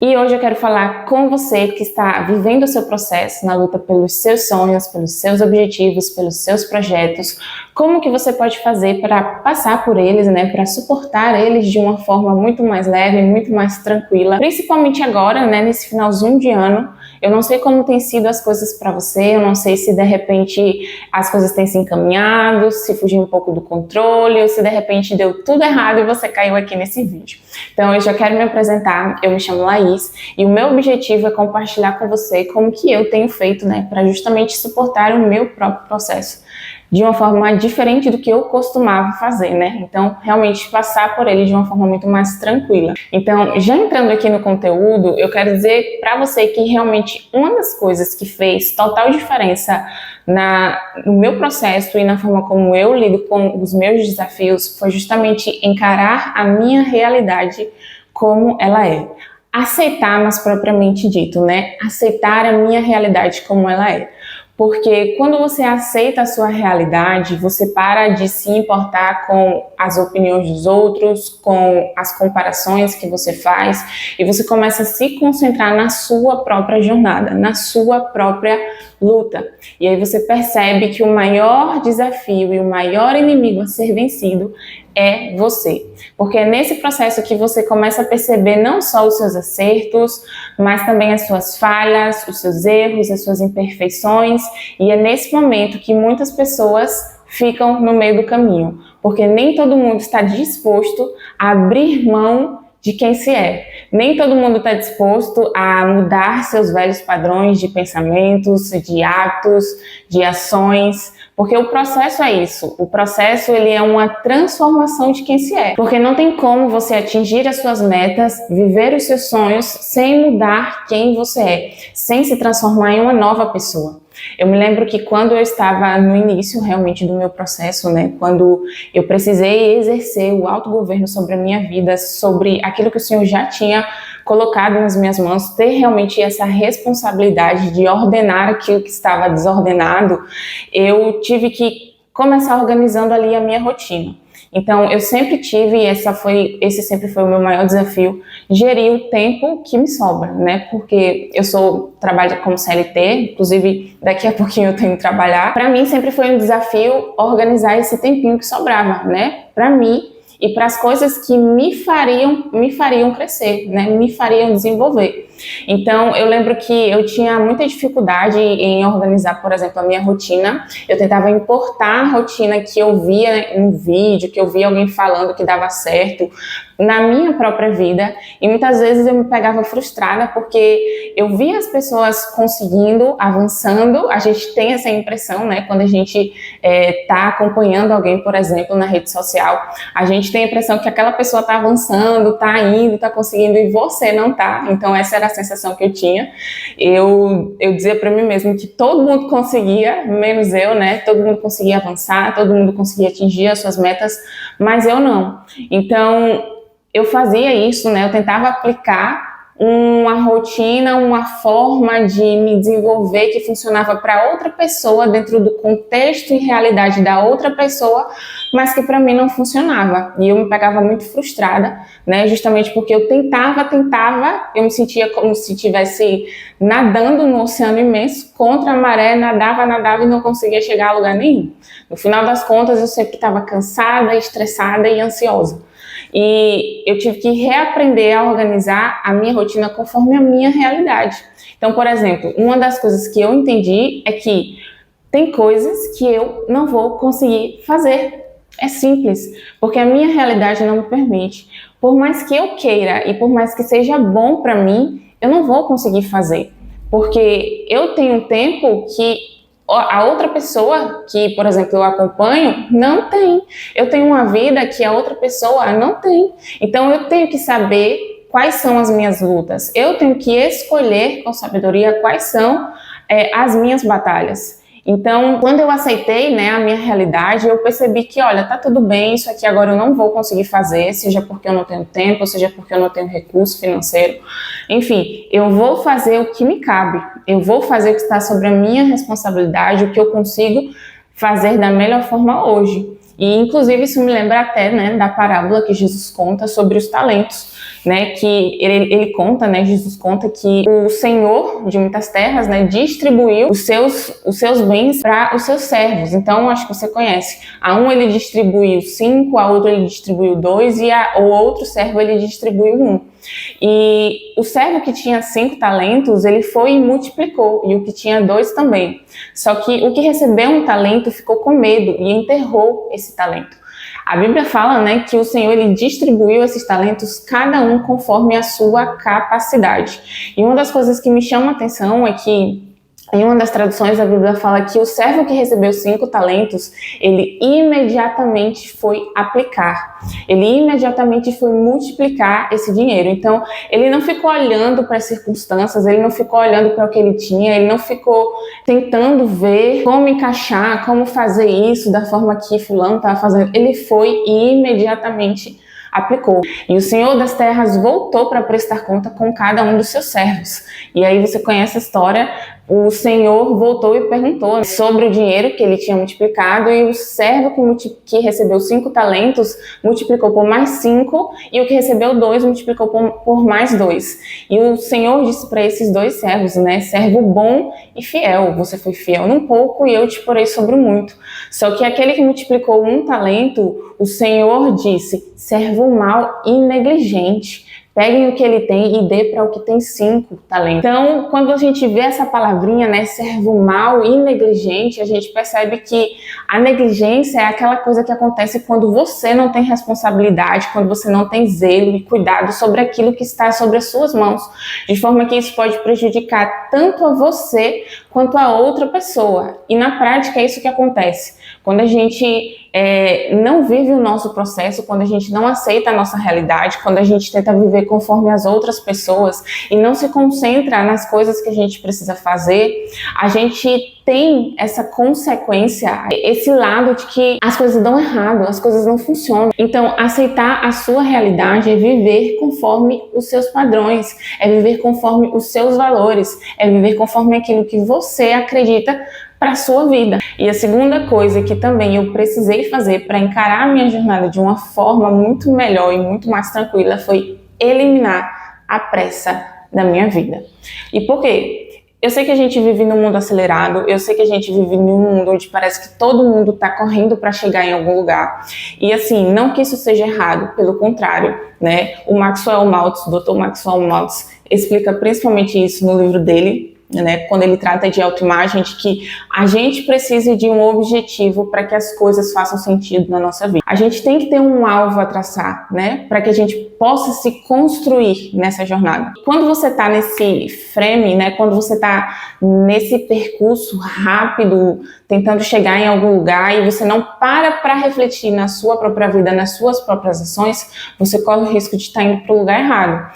E hoje eu quero falar com você que está vivendo o seu processo na luta pelos seus sonhos, pelos seus objetivos, pelos seus projetos, como que você pode fazer para passar por eles, né, para suportar eles de uma forma muito mais leve, muito mais tranquila, principalmente agora, né, nesse finalzinho de ano. Eu não sei como tem sido as coisas para você, eu não sei se de repente as coisas têm se encaminhado, se fugiu um pouco do controle, ou se de repente deu tudo errado e você caiu aqui nesse vídeo. Então eu já quero me apresentar, eu me chamo Laís e o meu objetivo é compartilhar com você como que eu tenho feito, né, para justamente suportar o meu próprio processo de uma forma diferente do que eu costumava fazer, né? Então, realmente passar por ele de uma forma muito mais tranquila. Então, já entrando aqui no conteúdo, eu quero dizer para você que realmente uma das coisas que fez total diferença no meu processo e na forma como eu lido com os meus desafios foi justamente encarar a minha realidade como ela é. Aceitar, mas propriamente dito, né? Aceitar a minha realidade como ela é. Porque quando você aceita a sua realidade, você para de se importar com as opiniões dos outros, com as comparações que você faz, e você começa a se concentrar na sua própria jornada, na sua própria luta. E aí você percebe que o maior desafio e o maior inimigo a ser vencido é você. Porque é nesse processo que você começa a perceber não só os seus acertos, mas também as suas falhas, os seus erros, as suas imperfeições. E é nesse momento que muitas pessoas ficam no meio do caminho. Porque nem todo mundo está disposto a abrir mão de quem se é. Nem todo mundo está disposto a mudar seus velhos padrões de pensamentos, de hábitos, de ações, porque o processo é isso. O processo ele é uma transformação de quem se é. Porque não tem como você atingir as suas metas, viver os seus sonhos sem mudar quem você é, sem se transformar em uma nova pessoa. Eu me lembro que quando eu estava no início realmente do meu processo, né, quando eu precisei exercer o autogoverno sobre a minha vida, sobre aquilo que o Senhor já tinha colocado nas minhas mãos, ter realmente essa responsabilidade de ordenar aquilo que estava desordenado, eu tive que começar organizando ali a minha rotina. Então, eu sempre tive, esse sempre foi o meu maior desafio, gerir o tempo que me sobra, né? Porque trabalho como CLT, inclusive daqui a pouquinho eu tenho que trabalhar. Para mim sempre foi um desafio organizar esse tempinho que sobrava, né? Para mim e para as coisas que me fariam crescer, né? Me fariam desenvolver. Então, eu lembro que eu tinha muita dificuldade em organizar, por exemplo, a minha rotina. Eu tentava importar a rotina que eu via em um vídeo, que eu via alguém falando que dava certo na minha própria vida, e muitas vezes eu me pegava frustrada porque eu via as pessoas conseguindo, avançando. A gente tem essa impressão, né, quando a gente tá acompanhando alguém, por exemplo, na rede social, a gente tem a impressão que aquela pessoa tá avançando, tá indo, tá conseguindo, e você não tá. Então essa era a sensação que eu tinha. Eu dizia para mim mesmo que todo mundo conseguia, menos eu, né, todo mundo conseguia avançar, todo mundo conseguia atingir as suas metas, mas eu não. Então eu fazia isso, né? Eu tentava aplicar uma rotina, uma forma de me desenvolver que funcionava para outra pessoa, dentro do contexto e realidade da outra pessoa, mas que para mim não funcionava. E eu me pegava muito frustrada, né? Justamente porque eu tentava, eu me sentia como se estivesse nadando no oceano imenso, contra a maré, nadava e não conseguia chegar a lugar nenhum. No final das contas, eu sempre estava cansada, estressada e ansiosa. E eu tive que reaprender a organizar a minha rotina conforme a minha realidade. Então, por exemplo, uma das coisas que eu entendi é que tem coisas que eu não vou conseguir fazer. É simples, porque a minha realidade não me permite. Por mais que eu queira e por mais que seja bom para mim, eu não vou conseguir fazer. Porque eu tenho um tempo que a outra pessoa que, por exemplo, eu acompanho, não tem. Eu tenho uma vida que a outra pessoa não tem. Então, eu tenho que saber quais são as minhas lutas. Eu tenho que escolher com sabedoria quais são as minhas batalhas. Então, quando eu aceitei, né, a minha realidade, eu percebi que, olha, tá tudo bem, isso aqui agora eu não vou conseguir fazer, seja porque eu não tenho tempo, seja porque eu não tenho recurso financeiro. Enfim, eu vou fazer o que me cabe, eu vou fazer o que está sobre a minha responsabilidade, o que eu consigo fazer da melhor forma hoje. E, inclusive, isso me lembra até, né, da parábola que Jesus conta sobre os talentos. né, que ele conta, né, Jesus conta que o Senhor de muitas terras, né, distribuiu os seus bens para os seus servos. Então, acho que você conhece. A um ele distribuiu 5, a outro ele distribuiu 2 e o outro servo ele distribuiu 1. E o servo que tinha 5 talentos, ele foi e multiplicou, e o que tinha 2 também. Só que o que recebeu um talento ficou com medo e enterrou esse talento. A Bíblia fala, né, que o Senhor ele distribuiu esses talentos, cada um conforme a sua capacidade. E uma das coisas que me chama a atenção é que em uma das traduções a Bíblia fala que o servo que recebeu 5 talentos, ele imediatamente foi aplicar. Ele imediatamente foi multiplicar esse dinheiro. Então, ele não ficou olhando para as circunstâncias, ele não ficou olhando para o que ele tinha, ele não ficou tentando ver como encaixar, como fazer isso da forma que fulano estava fazendo. Ele foi e imediatamente aplicou. E o Senhor das terras voltou para prestar conta com cada um dos seus servos. E aí você conhece a história. O Senhor voltou e perguntou sobre o dinheiro que ele tinha multiplicado, e o servo que recebeu 5 talentos multiplicou por mais 5, e o que recebeu 2 multiplicou por mais 2. E o Senhor disse para esses 2 servos, né, servo bom e fiel, você foi fiel num pouco e eu te porei sobre muito. Só que aquele que multiplicou 1 talento, o Senhor disse, servo mau e negligente. Peguem o que ele tem e dê para o que tem 5 talentos. Então, quando a gente vê essa palavrinha, né, servo mau e negligente, a gente percebe que a negligência é aquela coisa que acontece quando você não tem responsabilidade, quando você não tem zelo e cuidado sobre aquilo que está sobre as suas mãos, de forma que isso pode prejudicar tanto a você quanto a outra pessoa. E na prática é isso que acontece. Quando a gente não vive o nosso processo, quando a gente não aceita a nossa realidade, quando a gente tenta viver conforme as outras pessoas e não se concentra nas coisas que a gente precisa fazer, a gente tem essa consequência, esse lado de que as coisas dão errado, as coisas não funcionam. Então, aceitar a sua realidade é viver conforme os seus padrões, é viver conforme os seus valores, é viver conforme aquilo que você acredita para a sua vida. E a segunda coisa que também eu precisei fazer para encarar a minha jornada de uma forma muito melhor e muito mais tranquila foi eliminar a pressa da minha vida. E por quê? Eu sei que a gente vive num mundo acelerado, eu sei que a gente vive num mundo onde parece que todo mundo está correndo para chegar em algum lugar. E assim, não que isso seja errado, pelo contrário, né? O Maxwell Maltz, o Dr. Maxwell Maltz, explica principalmente isso no livro dele, né, quando ele trata de autoimagem, de que a gente precisa de um objetivo para que as coisas façam sentido na nossa vida. A gente tem que ter um alvo a traçar, né, para que a gente possa se construir nessa jornada. Quando você está nesse frame, né, quando você está nesse percurso rápido, tentando chegar em algum lugar e você não para refletir na sua própria vida, nas suas próprias ações, você corre o risco de estar indo para o lugar errado.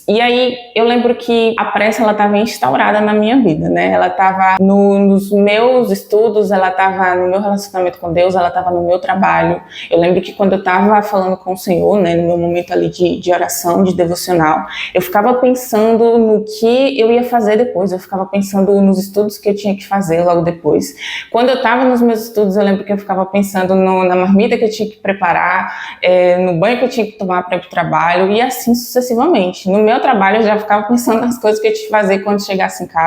E aí eu lembro que a pressa ela estava instaurada na minha vida, né? Ela estava nos meus estudos, ela estava no meu relacionamento com Deus, ela estava no meu trabalho. Eu lembro que quando eu estava falando com o Senhor, né, no meu momento ali de oração, de devocional, eu ficava pensando no que eu ia fazer depois, eu ficava pensando nos estudos que eu tinha que fazer logo depois. Quando eu estava nos meus estudos, eu lembro que eu ficava pensando na marmita que eu tinha que preparar, no banho que eu tinha que tomar para ir para o trabalho e assim sucessivamente. No meu trabalho, eu já ficava pensando nas coisas que eu tinha que fazer quando chegasse em casa.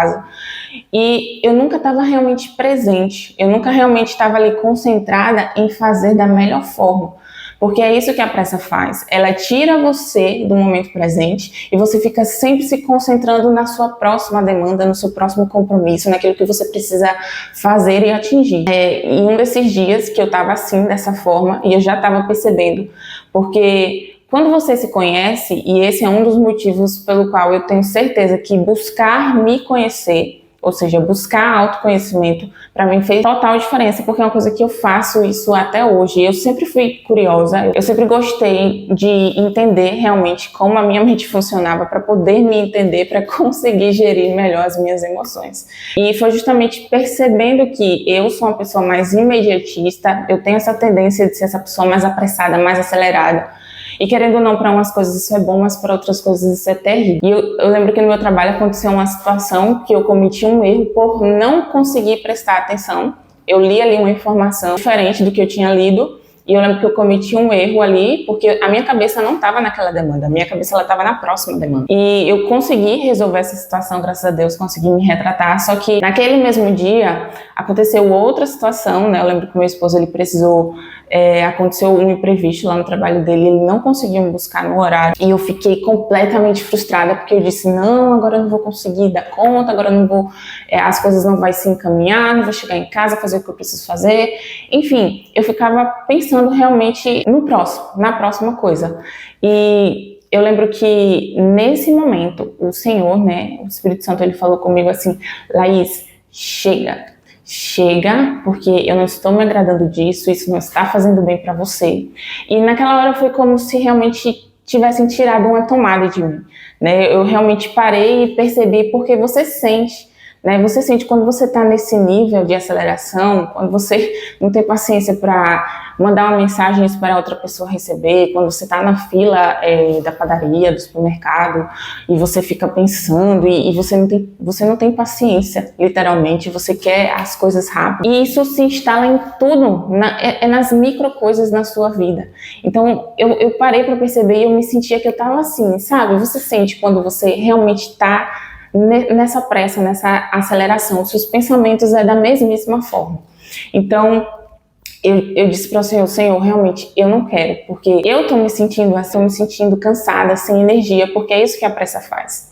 E eu nunca estava realmente presente, eu nunca realmente estava ali concentrada em fazer da melhor forma. Porque é isso que a pressa faz. Ela tira você do momento presente e você fica sempre se concentrando na sua próxima demanda, no seu próximo compromisso, naquilo que você precisa fazer e atingir. Em um desses dias que eu estava assim, dessa forma, e eu já estava percebendo, porque quando você se conhece, e esse é um dos motivos pelo qual eu tenho certeza que buscar me conhecer, ou seja, buscar autoconhecimento, para mim fez total diferença, porque é uma coisa que eu faço isso até hoje. Eu sempre fui curiosa, eu sempre gostei de entender realmente como a minha mente funcionava, para poder me entender, para conseguir gerir melhor as minhas emoções. E foi justamente percebendo que eu sou uma pessoa mais imediatista, eu tenho essa tendência de ser essa pessoa mais apressada, mais acelerada. E querendo ou não, para umas coisas isso é bom, mas para outras coisas isso é terrível. E eu lembro que no meu trabalho aconteceu uma situação que eu cometi um erro por não conseguir prestar atenção. Eu li ali uma informação diferente do que eu tinha lido E eu lembro que eu cometi um erro ali, porque a minha cabeça não estava naquela demanda, a minha cabeça ela estava na próxima demanda. E eu consegui resolver essa situação, graças a Deus, consegui me retratar, só que naquele mesmo dia aconteceu outra situação, né? Eu lembro que meu esposo, ele precisou, aconteceu um imprevisto lá no trabalho dele, ele não conseguiu me buscar no horário, e eu fiquei completamente frustrada, porque eu disse, não, agora eu não vou conseguir dar conta, agora eu não vou, as coisas não vão se encaminhar, não vou chegar em casa, fazer o que eu preciso fazer, enfim, eu ficava pensando realmente no próximo, na próxima coisa, e eu lembro que nesse momento o Senhor, né, o Espírito Santo, ele falou comigo assim, Laís, chega, porque eu não estou me agradando disso, isso não está fazendo bem para você. E naquela hora foi como se realmente tivessem tirado uma tomada de mim, né? Eu realmente parei e percebi, porque você sente, né? Você sente quando você está nesse nível de aceleração, quando você não tem paciência para mandar uma mensagem e esperar outra pessoa receber, quando você está na fila da padaria, do supermercado, e você fica pensando, e você não tem paciência, literalmente, você quer as coisas rápido. E isso se instala em tudo, nas micro coisas na sua vida. Então, eu parei para perceber e eu me sentia que eu estava assim, sabe? Você sente quando você realmente está nessa pressa, nessa aceleração, os seus pensamentos da mesmíssima forma. Então, eu disse para o Senhor, realmente, eu não quero, porque eu estou me sentindo assim, me sentindo cansada, sem energia, porque é isso que a pressa faz.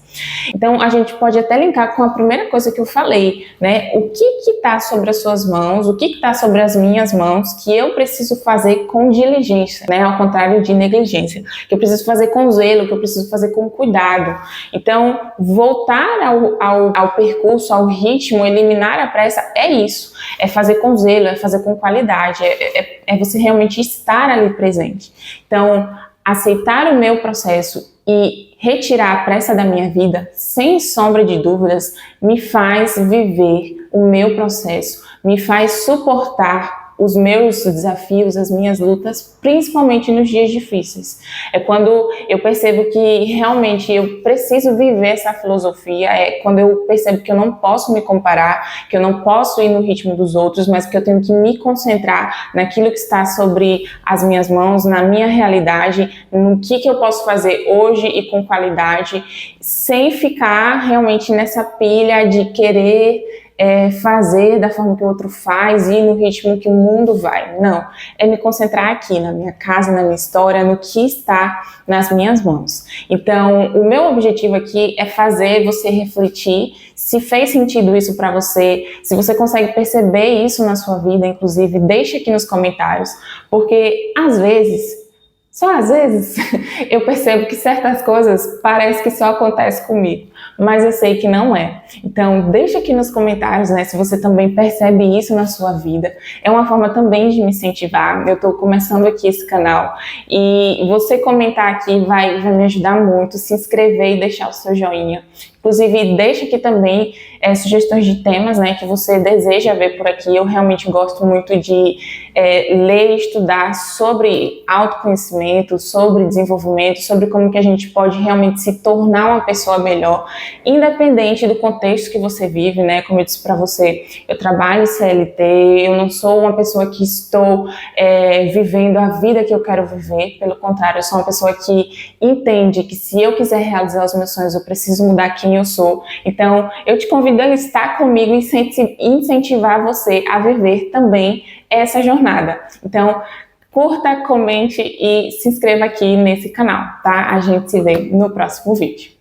Então, a gente pode até linkar com a primeira coisa que eu falei, né? O que está sobre as suas mãos, o que está sobre as minhas mãos, que eu preciso fazer com diligência, né? Ao contrário de negligência, que eu preciso fazer com zelo, que eu preciso fazer com cuidado. Então, voltar ao percurso, ao ritmo, eliminar a pressa, é isso. É fazer com zelo, é fazer com qualidade, é você realmente estar ali presente. Então, aceitar o meu processo e retirar a pressa da minha vida, sem sombra de dúvidas, me faz viver o meu processo, me faz suportar os meus desafios, as minhas lutas, principalmente nos dias difíceis. É quando eu percebo que realmente eu preciso viver essa filosofia, é quando eu percebo que eu não posso me comparar, que eu não posso ir no ritmo dos outros, mas que eu tenho que me concentrar naquilo que está sobre as minhas mãos, na minha realidade, no que eu posso fazer hoje e com qualidade, sem ficar realmente nessa pilha de querer fazer da forma que o outro faz e no ritmo que o mundo vai. Não, é me concentrar aqui na minha casa, na minha história, no que está nas minhas mãos. Então, o meu objetivo aqui é fazer você refletir se fez sentido isso para você, se você consegue perceber isso na sua vida, inclusive, deixa aqui nos comentários, porque às vezes, só às vezes, eu percebo que certas coisas parece que só acontece comigo, mas eu sei que não é. Então, deixa aqui nos comentários, né, se você também percebe isso na sua vida. É uma forma também de me incentivar. Eu estou começando aqui esse canal e você comentar aqui vai me ajudar muito. Se inscrever e deixar o seu joinha. Inclusive, deixa aqui também sugestões de temas, né, que você deseja ver por aqui. Eu realmente gosto muito de ler e estudar sobre autoconhecimento, sobre desenvolvimento, sobre como que a gente pode realmente se tornar uma pessoa melhor, independente do contexto que você vive, né? Como eu disse para você, eu trabalho CLT, eu não sou uma pessoa que estou vivendo a vida que eu quero viver, pelo contrário, eu sou uma pessoa que entende que se eu quiser realizar os meus sonhos, eu preciso mudar quem eu sou. Então, eu te convido a estar comigo e incentivar você a viver também essa jornada. Então, curta, comente e se inscreva aqui nesse canal, tá? A gente se vê no próximo vídeo.